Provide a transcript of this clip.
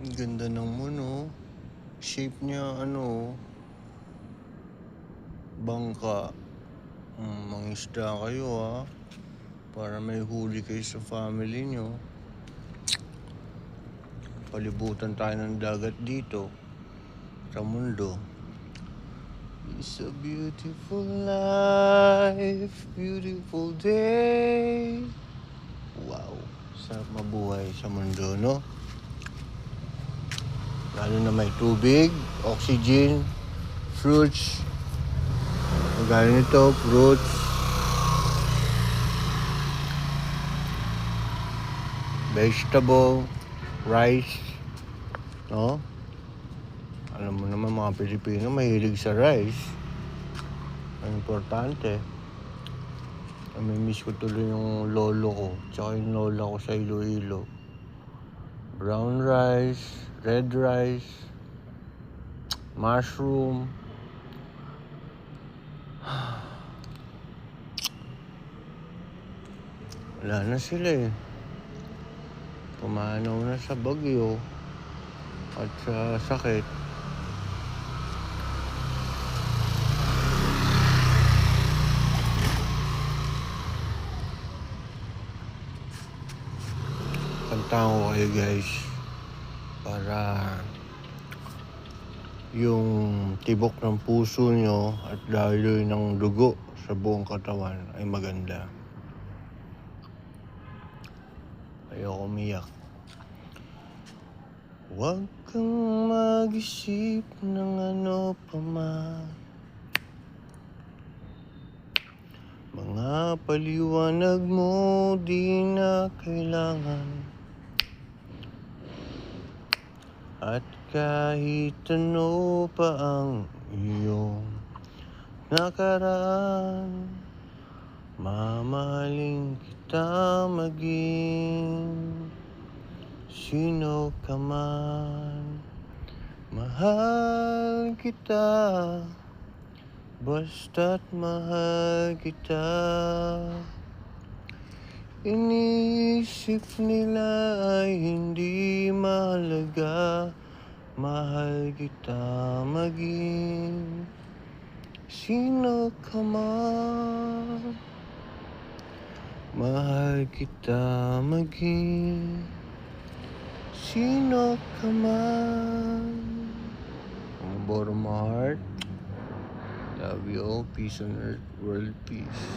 Ang ganda ng moon, oh. Shape niya, bangka. Mangisda kayo, ah. Para may huli kayo sa family nyo. Palibutan tayo ng dagat dito. Sa mundo. It's a beautiful life, beautiful day. Wow, sarap mabuhay sa mundo, no? Lalo na may tubig, oxygen, fruits. Gaya nito, fruits, vegetable, rice, no? Alam mo naman mga Pilipino mahilig sa rice. Ang importante. Namimiss ko tuloy yung lolo ko, tsaka yung lola ko sa Iloilo. Brown rice, red rice, mushroom. Wala na sila eh. Pumanaw na sa bagyo at sa sakit. Kantahan ko kayo guys para yung tibok ng puso nyo at daloy ng dugo sa buong katawan ay maganda. Ayoko umiyak. Huwag kang mag-isip ng ano pa man. Mga paliwanag mo di na kailangan. At kahit ano pa ang iyong nakaraan, mamahalin kita maging sino ka man. Mahal kita, basta't mahal kita. Iniisip nila ay hindi mahalaga. Mahal kita maging sino ka man. Mahal kita maging sino ka man. From the bottom of my heart, love you all. Peace on earth, world peace.